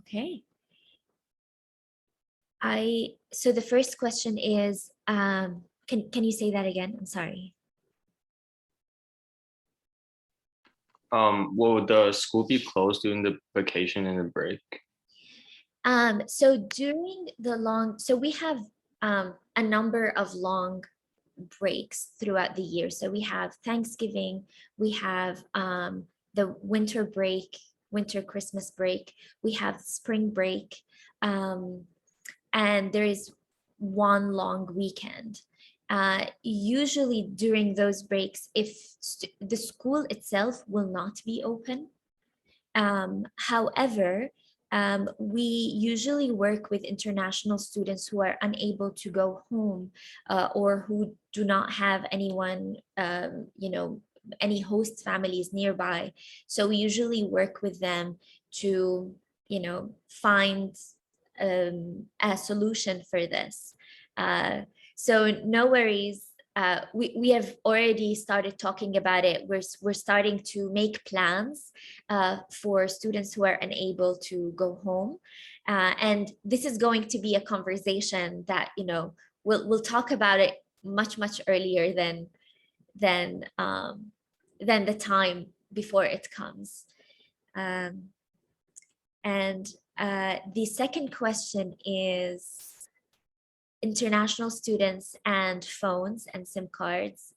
Okay. So the first question is, can you say that again? I'm sorry. Will the school be closed during the vacation and the break? So during so we have a number of long breaks throughout the year. So we have Thanksgiving, we have the winter break, winter Christmas break, we have spring break, and there is one long weekend. Usually during those breaks, if the school itself will not be open. However, we usually work with international students who are unable to go home or who do not have anyone, any host families nearby. So we usually work with them to, find a solution for this. So no worries. We have already started talking about it. We're starting to make plans for students who are unable to go home, and this is going to be a conversation that we'll talk about it much earlier than the time before it comes. And the second question is international students and phones and SIM cards.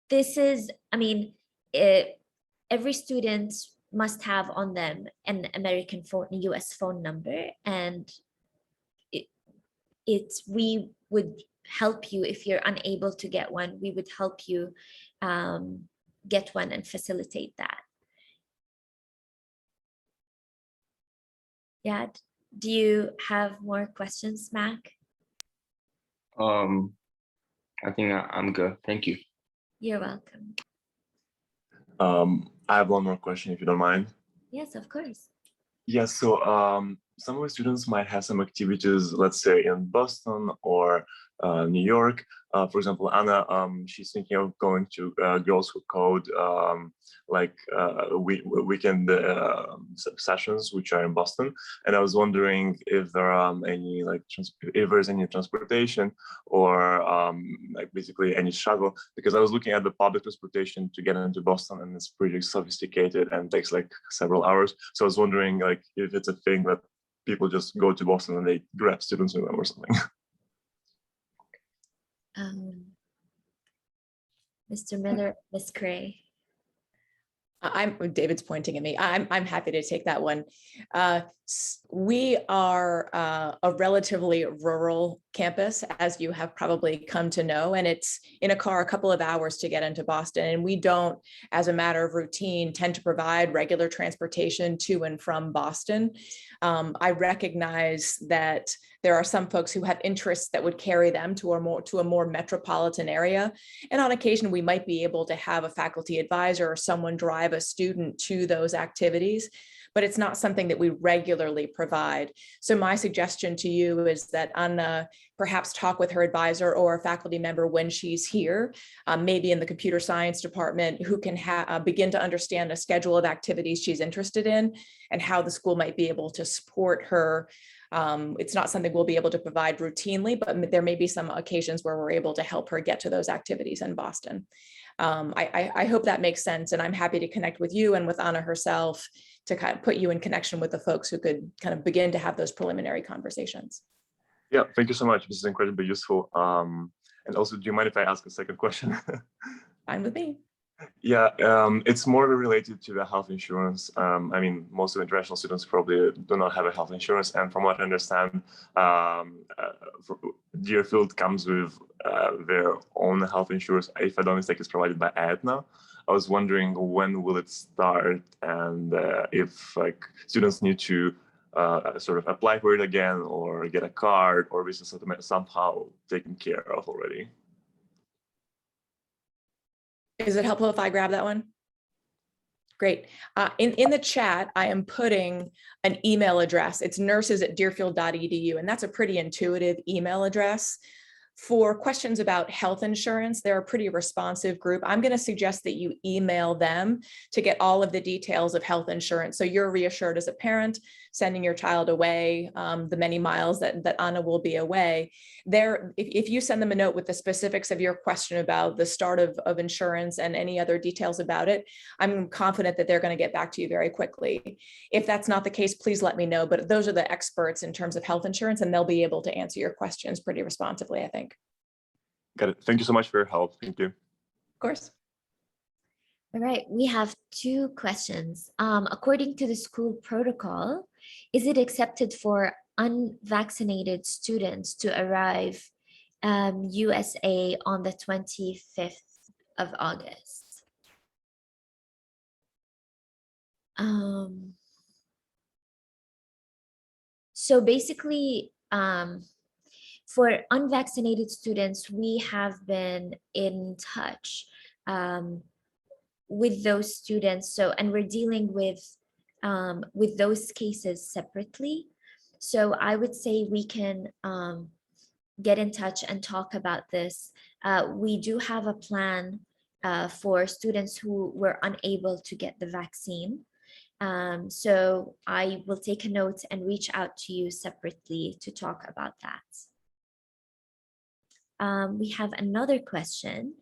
This is, I mean, every student must have on them an American phone, US phone number, and we would help you if you're unable to get one. We would help you get one and facilitate that. Yeah. Do you have more questions, Mac? I think I'm good. Thank you. You're welcome. I have one more question, if you don't mind. Yes, of course. Yes, so some of the students might have some activities, let's say in Boston or New York. For example, Anna, she's thinking of going to Girls Who Code, weekend sessions, which are in Boston. And I was wondering if there are any if there's any transportation or basically any shuttle, because I was looking at the public transportation to get into Boston, and it's pretty sophisticated and takes several hours. So I was wondering if it's a thing that people just go to Boston and they grab students with them or something. Mr. Miller, Ms. Cray. David's pointing at me. I'm happy to take that one. We are a relatively rural campus, as you have probably come to know, and it's in a car a couple of hours to get into Boston. And we don't, as a matter of routine, tend to provide regular transportation to and from Boston. I recognize that there are some folks who have interests that would carry them to a more metropolitan area. And on occasion, we might be able to have a faculty advisor or someone drive a student to those activities, but it's not something that we regularly provide. So my suggestion to you is that Anna perhaps talk with her advisor or a faculty member when she's here, maybe in the computer science department, who can begin to understand a schedule of activities she's interested in and how the school might be able to support her. It's not something we'll be able to provide routinely, but there may be some occasions where we're able to help her get to those activities in Boston. I hope that makes sense, and I'm happy to connect with you and with Anna herself to kind of put you in connection with the folks who could kind of begin to have those preliminary conversations. Yeah, thank you so much. This is incredibly useful. And also, do you mind if I ask a second question? Fine with me. Yeah, it's more related to the health insurance. I mean, most of the international students probably do not have a health insurance. And from what I understand, Deerfield comes with their own health insurance. If I don't mistake, it's provided by Aetna. I was wondering when will it start, and if students need to sort of apply for it again or get a card, or this is somehow taken care of already. Is it helpful if I grab that one? Great. In the chat, I am putting an email address. It's nurses@deerfield.edu, and that's a pretty intuitive email address. For questions about health insurance, they're a pretty responsive group. I'm going to suggest that you email them to get all of the details of health insurance. So you're reassured as a parent sending your child away, the many miles that Anna will be away. If you send them a note with the specifics of your question about the start of insurance and any other details about it, I'm confident that they're going to get back to you very quickly. If that's not the case, please let me know. But those are the experts in terms of health insurance, and they'll be able to answer your questions pretty responsively, I think. Got it. Thank you so much for your help. Thank you. Of course. All right, we have two questions. According to the school protocol, is it accepted for unvaccinated students to arrive USA on the 25th of August? So basically, for unvaccinated students, we have been in touch with those students. So, and we're dealing with those cases separately. So I would say we can get in touch and talk about this. We do have a plan for students who were unable to get the vaccine. So I will take a note and reach out to you separately to talk about that. We have another question.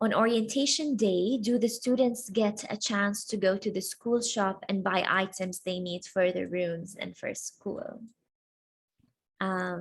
On orientation day, do the students get a chance to go to the school shop and buy items they need for their rooms and for school? I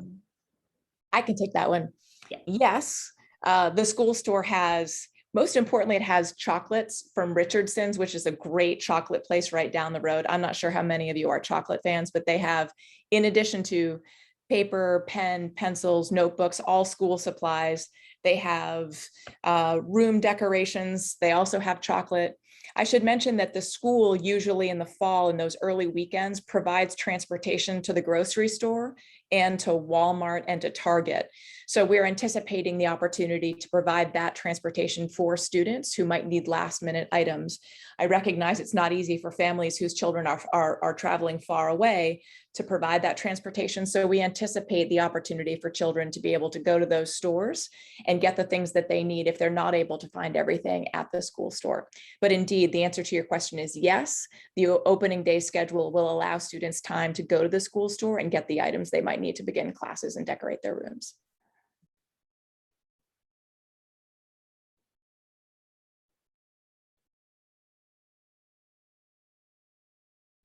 can take that one. Yeah. Yes, the school store has, most importantly, it has chocolates from Richardson's, which is a great chocolate place right down the road. I'm not sure how many of you are chocolate fans, but they have, in addition to paper, pen, pencils, notebooks, all school supplies, they have room decorations. They also have chocolate. I should mention that the school usually in the fall and those early weekends provides transportation to the grocery store and to Walmart and to Target. So we're anticipating the opportunity to provide that transportation for students who might need last minute items. I recognize it's not easy for families whose children are traveling far away to provide that transportation. So we anticipate the opportunity for children to be able to go to those stores and get the things that they need if they're not able to find everything at the school store. But indeed, the answer to your question is yes. The opening day schedule will allow students time to go to the school store and get the items they might need to begin classes and decorate their rooms.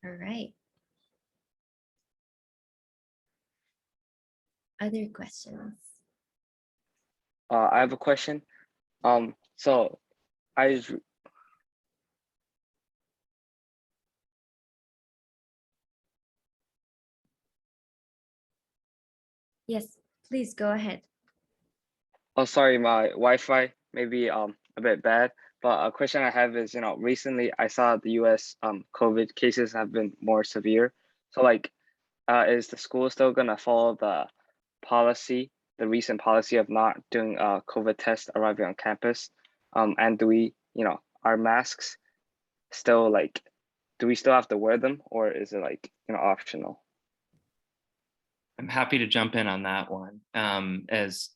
All right. Other questions? I have a question. So I just, Yes, please go ahead. oh, sorry, my Wi-Fi may be a bit bad, but a question I have is, recently I saw the US COVID cases have been more severe. So like, is the school still gonna follow the policy, the recent policy of not doing COVID tests arriving on campus? And do we, are masks still like, do we still have to wear them, or is it like, optional? I'm happy to jump in on that one. As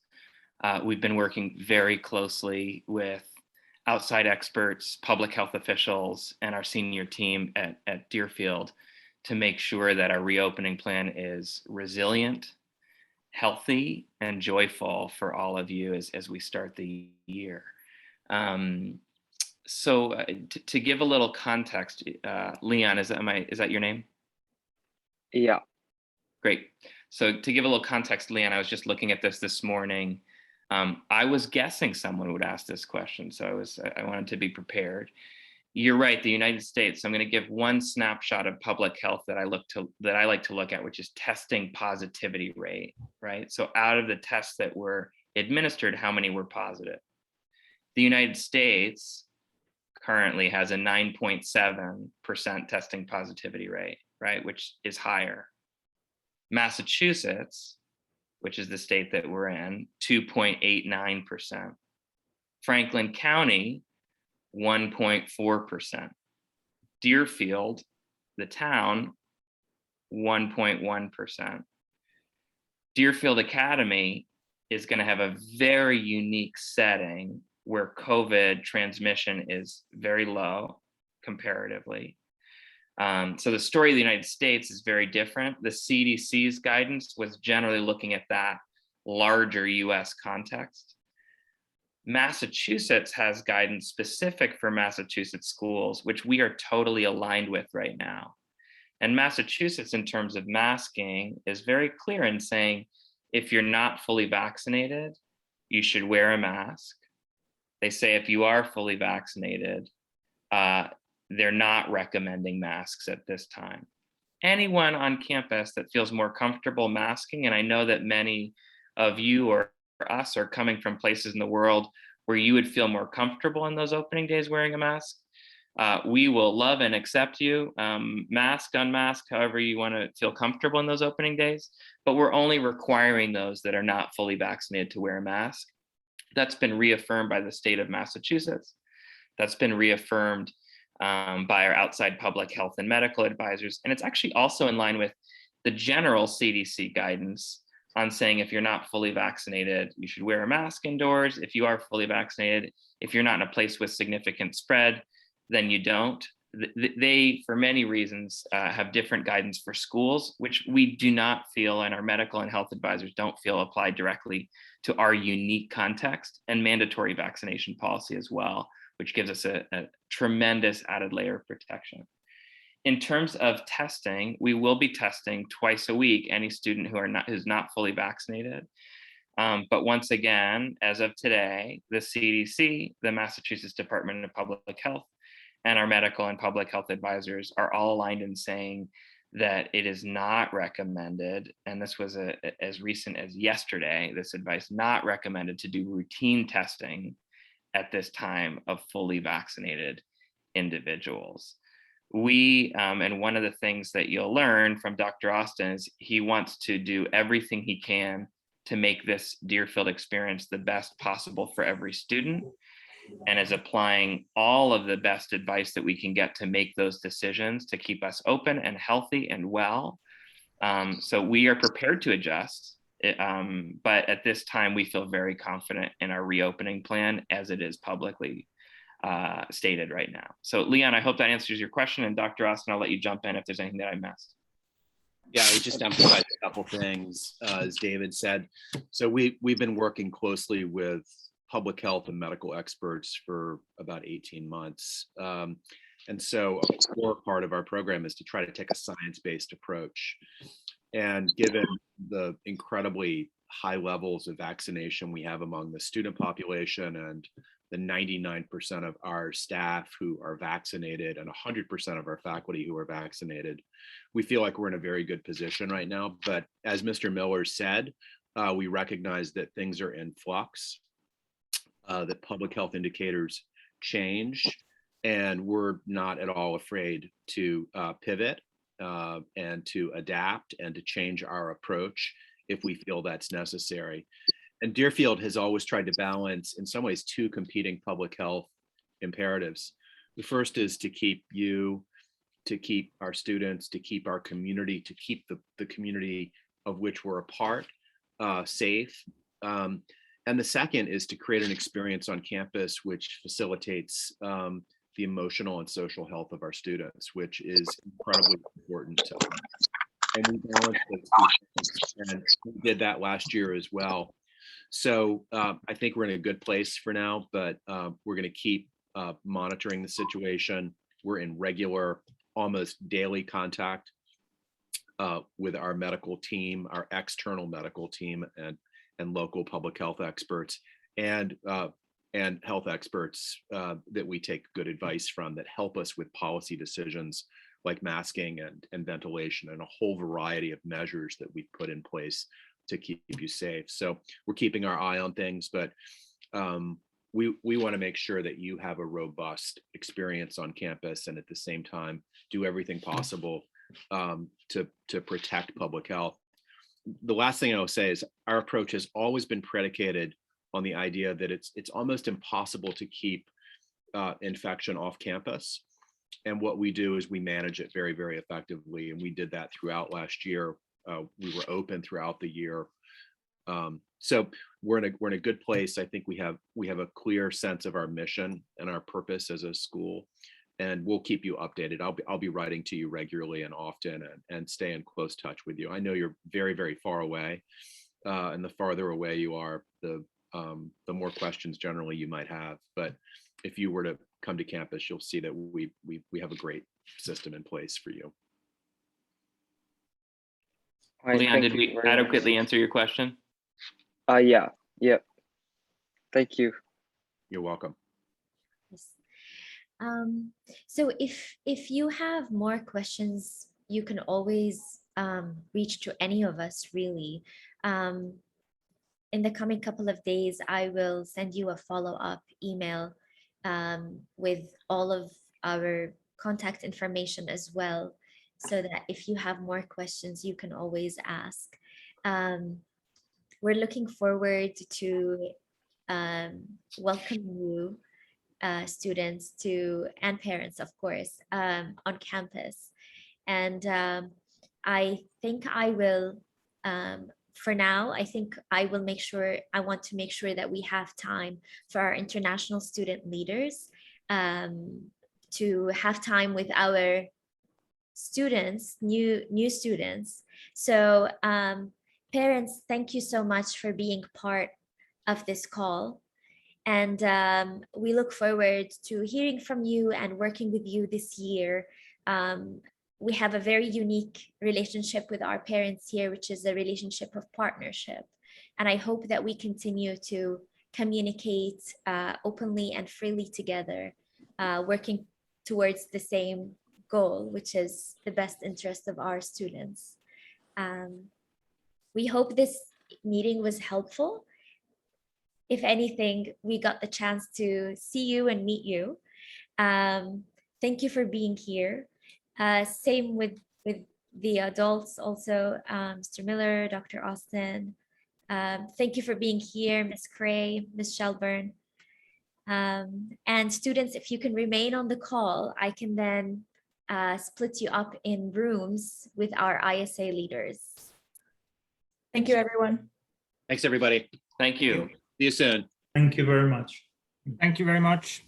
we've been working very closely with outside experts, public health officials, and our senior team at Deerfield to make sure that our reopening plan is resilient, healthy, and joyful for all of you as we start the year. So to give a little context, Leon, is that your name? Yeah. Great. So to give a little context, Leon, I was just looking at this morning. I was guessing someone would ask this question, so I wanted to be prepared. You're right, the United States. I'm going to give one snapshot of public health that I like to look at, which is testing positivity rate, right? So out of the tests that were administered, how many were positive? The United States currently has a 9.7% testing positivity rate, right, which is higher. Massachusetts, which is the state that we're in, 2.89%. Franklin County, 1.4%. Deerfield, the town, 1.1%. Deerfield Academy is going to have a very unique setting where COVID transmission is very low comparatively. So the story of the United States is very different. The CDC's guidance was generally looking at that larger US context. Massachusetts has guidance specific for Massachusetts schools, which we are totally aligned with right now. And Massachusetts, in terms of masking, is very clear in saying, if you're not fully vaccinated, you should wear a mask. They say if you are fully vaccinated, they're not recommending masks at this time. Anyone on campus that feels more comfortable masking, and I know that many of you or us are coming from places in the world where you would feel more comfortable in those opening days wearing a mask, we will love and accept you, masked, unmasked, however you want to feel comfortable in those opening days. But we're only requiring those that are not fully vaccinated to wear a mask. That's been reaffirmed by the state of Massachusetts. That's been reaffirmed by our outside public health and medical advisors. And it's actually also in line with the general CDC guidance on saying if you're not fully vaccinated, you should wear a mask indoors. If you are fully vaccinated, if you're not in a place with significant spread, then you don't. They, for many reasons, have different guidance for schools, which we do not feel, and our medical and health advisors don't feel apply directly to our unique context, and mandatory vaccination policy as well, which gives us a tremendous added layer of protection. In terms of testing, we will be testing twice a week any student who's not fully vaccinated. But once again, as of today, the CDC, the Massachusetts Department of Public Health, and our medical and public health advisors are all aligned in saying that it is not recommended, and this was as recent as yesterday, this advice not recommended to do routine testing at this time of fully vaccinated individuals. And one of the things that you'll learn from Dr. Austin is he wants to do everything he can to make this Deerfield experience the best possible for every student, and is applying all of the best advice that we can get to make those decisions to keep us open and healthy and well. So we are prepared to adjust, but at this time we feel very confident in our reopening plan as it is publicly stated right now. So Leon, I hope that answers your question, and Dr. Austin, I'll let you jump in if there's anything that I missed. Yeah, I would just emphasize a couple things, as David said. So we've been working closely with public health and medical experts for about 18 months. And so a core part of our program is to try to take a science-based approach. And given the incredibly high levels of vaccination we have among the student population, and the 99% of our staff who are vaccinated and 100% of our faculty who are vaccinated, we feel like we're in a very good position right now. But as Mr. Miller said, we recognize that things are in flux, that public health indicators change, and we're not at all afraid to pivot and to adapt and to change our approach if we feel that's necessary. And Deerfield has always tried to balance, in some ways, two competing public health imperatives. The first is to keep our students, to keep our community, to keep the community of which we're a part safe. And the second is to create an experience on campus which facilitates the emotional and social health of our students, which is incredibly important to us. And we balanced those two things, and we did that last year as well. So I think we're in a good place for now, but we're going to keep monitoring the situation. We're in regular, almost daily contact with our medical team, our external medical team, and local public health experts, and health experts that we take good advice from, that help us with policy decisions like masking and ventilation, and a whole variety of measures that we've put in place to keep you safe. So we're keeping our eye on things, but we want to make sure that you have a robust experience on campus, and at the same time do everything possible to protect public health. The last thing I will say is our approach has always been predicated on the idea that it's almost impossible to keep infection off campus. And what we do is we manage it very, very effectively. And we did that throughout last year. We were open throughout the year. So we're in a good place. I think we have a clear sense of our mission and our purpose as a school, and we'll keep you updated. I'll be writing to you regularly and often, and stay in close touch with you. I know you're very, very far away, and the farther away you are, the more questions generally you might have. But if you were to come to campus, you'll see that we have a great system in place for you. All right, Leon, thank did you we very much. adequately answer your question? Yeah. Thank you. You're welcome. Yes. So if you have more questions, you can always reach to any of us, really. In the coming couple of days, I will send you a follow-up email with all of our contact information as well, so that if you have more questions, you can always ask. We're looking forward to welcome you, students and parents, of course, on campus. And I think I will, for now, I think I want to make sure that we have time for our international student leaders to have time with our students, new students. So parents, thank you so much for being part of this call. And we look forward to hearing from you and working with you this year. We have a very unique relationship with our parents here, which is a relationship of partnership. And I hope that we continue to communicate openly and freely together, working towards the same goal, which is the best interest of our students. We hope this meeting was helpful. If anything, we got the chance to see you and meet you. Thank you for being here. Same with the adults also, Mr. Miller, Dr. Austin. Thank you for being here, Ms. Cray, Ms. Shelburne. And students, if you can remain on the call, I can then split you up in rooms with our ISA leaders. Thank you, everyone. Thanks, everybody. Thank you. See you soon. Thank you very much. Thank you very much.